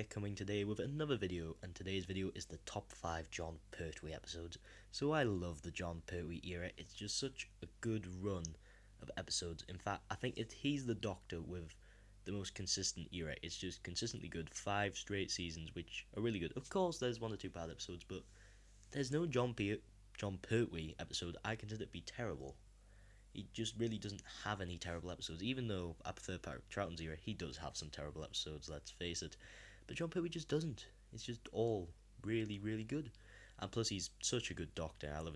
coming today with another video, and today's video is the top 5 Jon Pertwee episodes. So I love the Jon Pertwee era. It's just such a good run of episodes. In fact, I think he's the Doctor with the most consistent era. It's just consistently good, 5 straight seasons, which are really good. Of course, there's 1 or 2 bad episodes, but there's no Jon Pertwee episode I consider to be terrible. He just really doesn't have any terrible episodes, even though I prefer Patrick Troughton's era. He does have some terrible episodes, let's face it. But Jon Pertwee just doesn't. It's just all really, really good. And plus, he's such a good Doctor. I love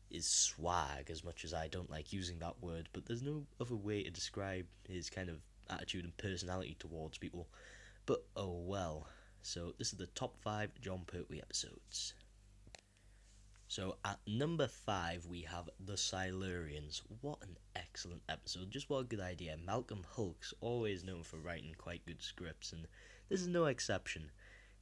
his swag, as much as I don't like using that word. But there's no other way to describe his kind of attitude and personality towards people. But oh well. So this is the top 5 Jon Pertwee episodes. So at number 5 we have the Silurians. What an excellent episode, just what a good idea. Malcolm Hulke's always known for writing quite good scripts, and this is no exception.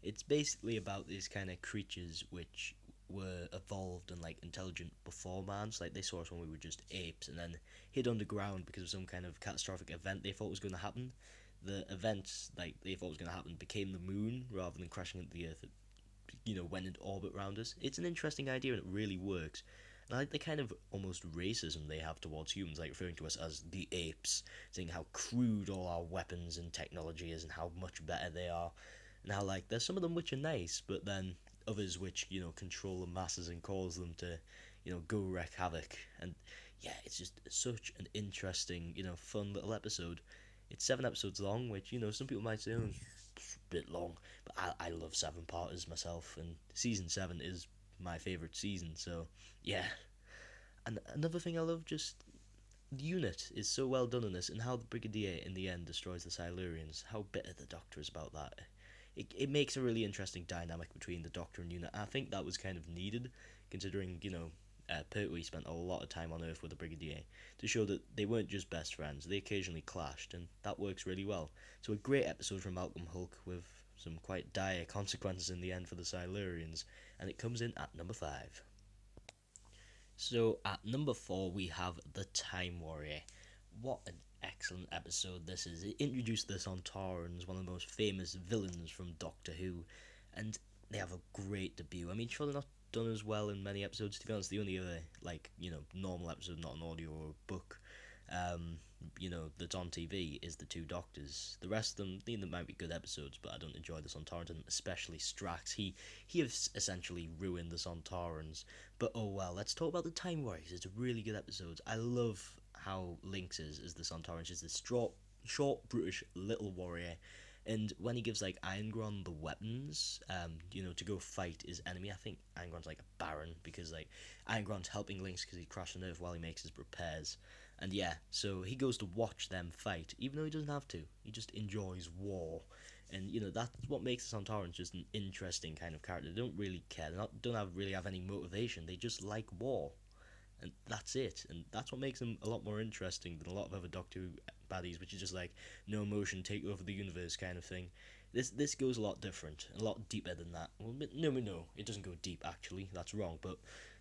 It's basically about these kind of creatures which were evolved and like intelligent before man. So like they saw us when we were just apes and then hid underground because of some kind of catastrophic event they thought was going to happen. The event like they thought was going to happen became the moon rather than crashing into the earth. Went into orbit around us. It's an interesting idea and it really works. And I like the kind of almost racism they have towards humans, like referring to us as the apes, saying how crude all our weapons and technology is and how much better they are. And how, like, there's some of them which are nice, but then others which, control the masses and cause them to, go wreak havoc. And yeah, it's just such an interesting, fun little episode. It's 7 episodes long, which, some people might say, oh, it's a bit long, but I love 7-parters myself, and season 7 is my favourite season, so yeah. And another thing I love, just the unit is so well done in this, and how the Brigadier in the end destroys the Silurians, how bitter the Doctor is about that. It makes a really interesting dynamic between the Doctor and unit. I think that was kind of needed, considering, Pertwee spent a lot of time on Earth with the Brigadier to show that they weren't just best friends, they occasionally clashed, and that works really well. So a great episode from Malcolm Hulke with some quite dire consequences in the end for the Silurians, and it comes in at number 5. So at number 4 we have the Time Warrior. What an excellent episode this is. It introduced the Sontarans, one of the most famous villains from Doctor Who, and they have a great debut. I mean, sure, they're not done as well in many episodes. To be honest, the only other normal episode, not an audio or a book, that's on TV is the 2 Doctors. The rest of them, they might be good episodes, but I don't enjoy the Sontarans, especially Strax. He has essentially ruined the Sontarans. But oh well, let's talk about the Time Warriors. It's a really good episode. I love how Lynx is as the Sontarans. She's this short, brutish little warrior. And when he gives, like, Irongron the weapons, to go fight his enemy, I think Irongron's, like, a baron, because, like, Irongron's helping Lynx because he crashed on Earth while he makes his repairs. And, yeah, so he goes to watch them fight, even though he doesn't have to. He just enjoys war. And, that's what makes the Sontarans just an interesting kind of character. They don't really care. They don't really have any motivation. They just like war. And that's it. And that's what makes them a lot more interesting than a lot of other Doctor Who baddies, which is just like no emotion, take over the universe kind of thing. This goes a lot different, a lot deeper than that. Well, no, it doesn't go deep actually. That's wrong. But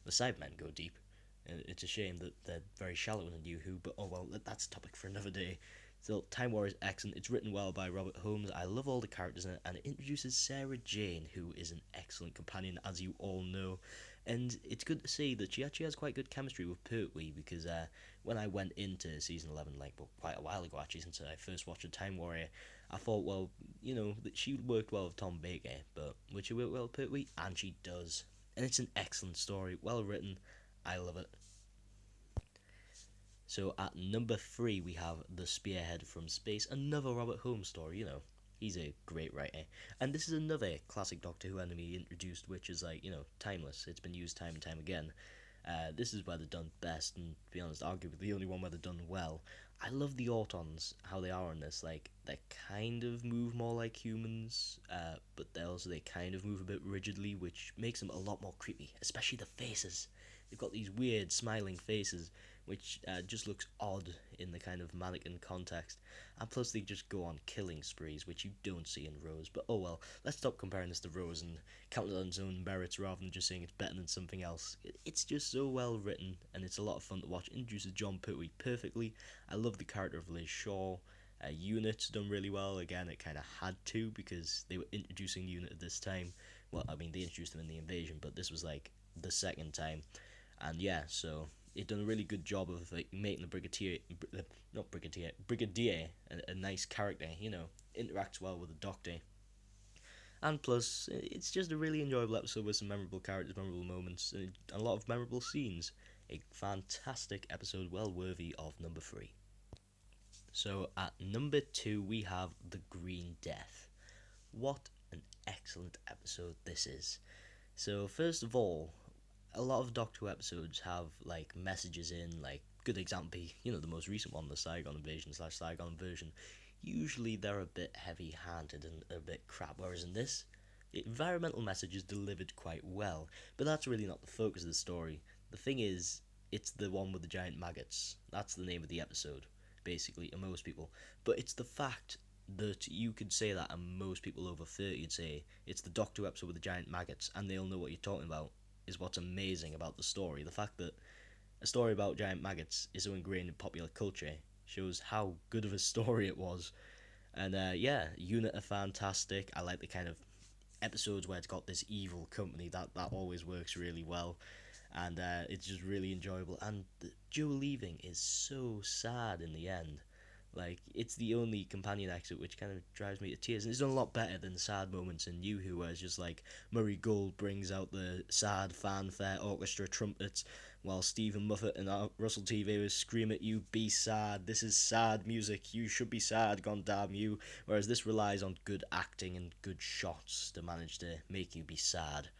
the Cybermen go deep, and it's a shame that they're very shallow in New Who. But oh well, that's a topic for another day. So Time War is excellent. It's written well by Robert Holmes. I love all the characters in it, and it introduces Sarah Jane, who is an excellent companion, as you all know. And it's good to see that she actually has quite good chemistry with Pertwee, because when I went into season 11, quite a while ago actually, since I first watched The Time Warrior, I thought, well, that she worked well with Tom Baker, but would she work well with Pertwee? And she does. And it's an excellent story, well written. I love it. So at number 3 we have The Spearhead from Space, another Robert Holmes story, He's a great writer. And this is another classic Doctor Who enemy introduced, which is like, timeless. It's been used time and time again. This is where they're done best, and to be honest, arguably the only one where they're done well. I love the Autons, how they are in this. Like, they kind of move more like humans, but they kind of move a bit rigidly, which makes them a lot more creepy, especially the faces. They've got these weird smiling faces, which just looks odd in the kind of mannequin context. And plus they just go on killing sprees, which you don't see in Rose. But oh well, let's stop comparing this to Rose and count it on its own merits rather than just saying it's better than something else. It's just so well written, and it's a lot of fun to watch. It introduces Jon Pertwee perfectly. I love the character of Liz Shaw, Unit's done really well. Again, it kind of had to because they were introducing Unit at this time. Well, I mean, they introduced them in the invasion, but this was like the second time. And yeah, so it done a really good job of like making the Brigadier, a nice character. Interacts well with the Doctor. And plus, it's just a really enjoyable episode with some memorable characters, memorable moments, and a lot of memorable scenes. A fantastic episode, well worthy of number 3. So at number 2, we have The Green Death. What an excellent episode this is. So first of all, a lot of Doctor Who episodes have like messages in, like good example, the most recent one, the Saigon Invasion / Saigon version. Usually they're a bit heavy-handed and a bit crap, whereas in this, the environmental message is delivered quite well. But that's really not the focus of the story. The thing is, it's the one with the giant maggots. That's the name of the episode, basically, to most people. But it's the fact that you could say that, and most people over 30 would say it's the Doctor Who episode with the giant maggots, and they'll know what you're talking about, is what's amazing about the story. The fact that a story about giant maggots is so ingrained in popular culture shows how good of a story it was. And yeah, Unit are fantastic. I like the kind of episodes where it's got this evil company. That always works really well. And it's just really enjoyable. And Joe leaving is so sad in the end. Like, it's the only companion exit which kind of drives me to tears. And it's done a lot better than sad moments in New Who, where it's just like Murray Gold brings out the sad fanfare orchestra trumpets, while Stephen Moffat and Russell T Davies scream at you, "Be sad, this is sad music, you should be sad, god damn you." Whereas this relies on good acting and good shots to manage to make you be sad.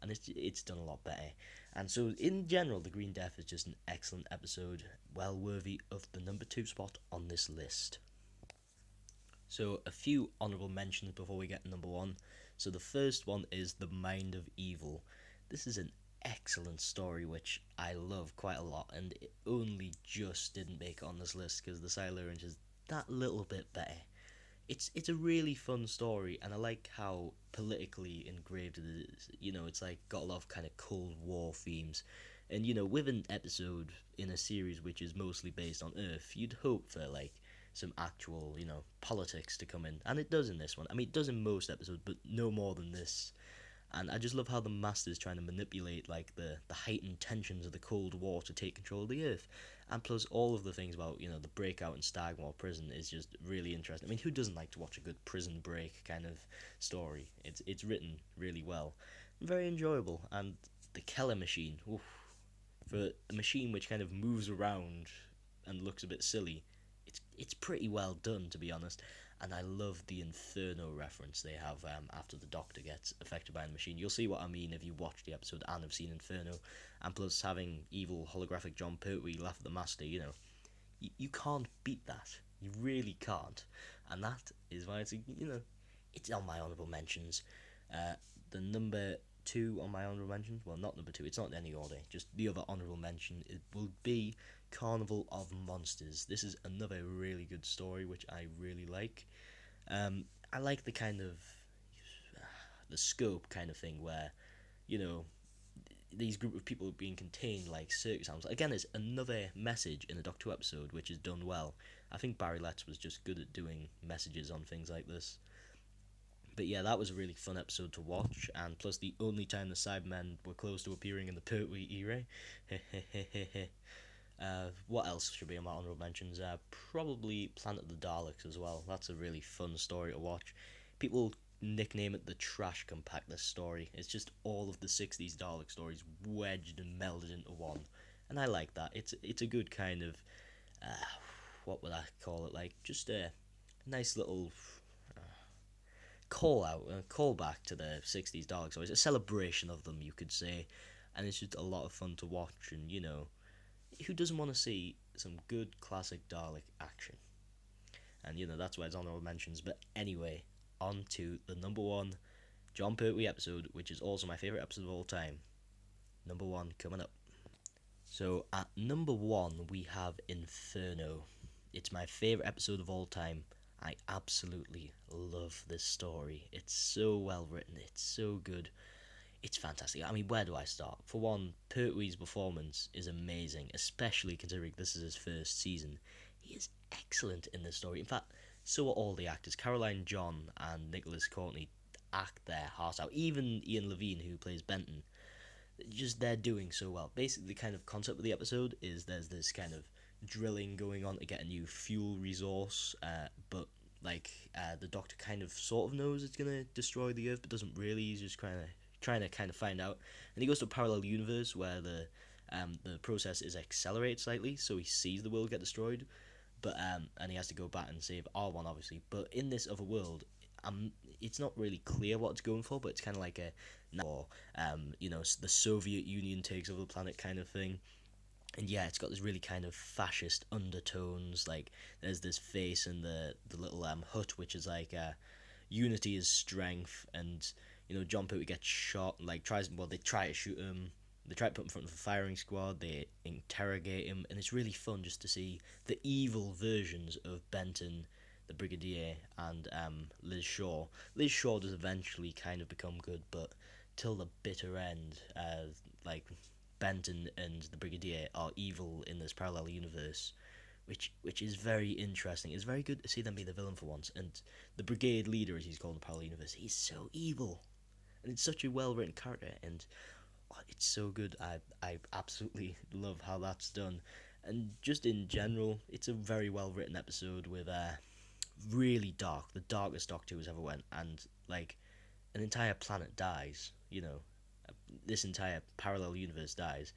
And it's done a lot better. And so, in general, The Green Death is just an excellent episode, well worthy of the number 2 spot on this list. So, a few honourable mentions before we get to number 1. So, the first one is The Mind of Evil. This is an excellent story which I love quite a lot, and it only just didn't make it on this list because the Silurian is that little bit better. It's a really fun story, and I like how politically engraved it is. It's like got a lot of kind of Cold War themes, and with an episode in a series which is mostly based on Earth, you'd hope for like some actual politics to come in, and it does in this one. I mean, it does in most episodes, but no more than this. And I just love how the Master's trying to manipulate like the heightened tensions of the Cold War to take control of the Earth. And plus all of the things about, the breakout in Stagmore prison is just really interesting. I mean, who doesn't like to watch a good prison break kind of story? It's written really well. Very enjoyable. And the Keller machine, oof, for a machine which kind of moves around and looks a bit silly, it's pretty well done, to be honest. And I love the Inferno reference they have after the Doctor gets affected by the machine. You'll see what I mean if you watch the episode and have seen Inferno. And plus having evil holographic Jon Pertwee laugh at the Master, you can't beat that. You really can't. And that is why it's on my honourable mentions. The number 2 on my honourable mentions, well, not number 2, it's not in any order, just the other honourable mention, it will be Carnival of Monsters. This is another really good story which I really like. I like the kind of the scope kind of thing where these group of people being contained like circus animals. Again, it's another message in a Doctor Who episode which is done well. I think Barry Letts was just good at doing messages on things like this. But yeah, that was a really fun episode to watch, and plus the only time the Cybermen were close to appearing in the Pertwee era. What else should be on my honourable mentions? Probably Planet of the Daleks as well. That's a really fun story to watch. People nickname it the Trash Compactor story. It's just all of the 60s Dalek stories wedged and melded into one. And I like that. It's a good kind of, what would I call it? Like, just a nice little call back to the 60s Dalek stories. A celebration of them, you could say. And it's just a lot of fun to watch, and who doesn't want to see some good classic Dalek action? And that's why it's honorable mentions. But anyway, on to the number 1 Jon Pertwee episode, which is also my favourite episode of all time. Number 1 coming up. So at number 1 we have Inferno. It's my favourite episode of all time. I absolutely love this story. It's so well written, it's so good. It's fantastic. I mean, where do I start? For one, Pertwee's performance is amazing, especially considering this is his first season. He is excellent in this story. In fact, So are all the actors. Caroline John and Nicholas Courtney act their hearts out. Even Ian Levine, who plays Benton, just they're doing so well. Basically, the kind of concept of the episode is there's this kind of drilling going on to get a new fuel resource, but the Doctor kind of sort of knows it's gonna destroy the Earth, but doesn't really. He's just trying to kind of find out, and he goes to a parallel universe where the process is accelerated slightly, so he sees the world get destroyed, but and he has to go back and save R1 obviously. But in this other world, it's not really clear what it's going for, but it's kind of like a or the Soviet Union takes over the planet kind of thing. And yeah, it's got this really kind of fascist undertones. Like there's this face in the little hut, which is like unity is strength, and Jon Pertwee gets shot. Like they try to shoot him. They try to put him in front of a firing squad. They interrogate him, and it's really fun just to see the evil versions of Benton, the Brigadier, and Liz Shaw. Liz Shaw does eventually kind of become good, but till the bitter end, like Benton and the Brigadier are evil in this parallel universe, which is very interesting. It's very good to see them be the villain for once. And the Brigade leader, as he's called in the parallel universe, he's so evil, and it's such a well written character, and it's so good. I absolutely love how that's done, and just in general, it's a very well written episode with really dark, the darkest Doctor Who's ever went, and like an entire planet dies. This entire parallel universe dies.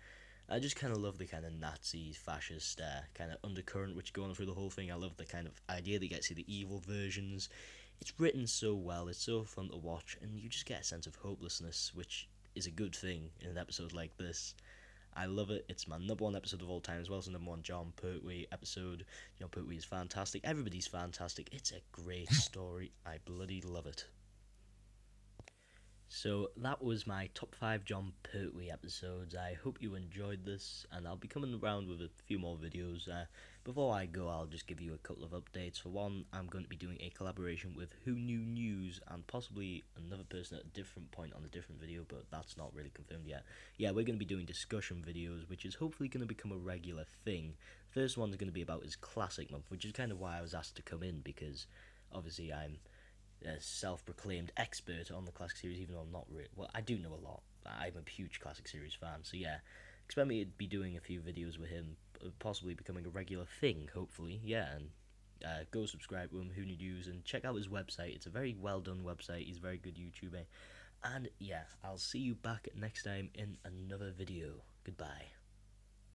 I just kind of love the kind of Nazi, fascist kind of undercurrent which going through the whole thing. I love the kind of idea that you get to see the evil versions. It's written so well, it's so fun to watch, and you just get a sense of hopelessness, which is a good thing in an episode like this. I love it. It's my number one episode of all time as well. It's the number one Jon Pertwee episode. Jon Pertwee is fantastic. Everybody's fantastic. It's a great story. I bloody love it. So that was my top 5 Jon Pertwee episodes. I hope you enjoyed this, and I'll be coming around with a few more videos. Before I go, I'll just give you a couple of updates. For one, I'm going to be doing a collaboration with Who Knew News and possibly another person at a different point on a different video, but that's not really confirmed yet. Yeah, we're going to be doing discussion videos, which is hopefully going to become a regular thing. First one's going to be about his classic month, which is kind of why I was asked to come in, because obviously I'm a self-proclaimed expert on the classic series, even though I'm not really. Well, I do know a lot. I'm a huge classic series fan, so yeah, expect me to be doing a few videos with him, possibly becoming a regular thing, hopefully. Yeah, and go subscribe to him, Who Knew News, and check out his website. It's a very well done website. He's a very good YouTuber. And yeah, I'll see you back next time in another video. Goodbye.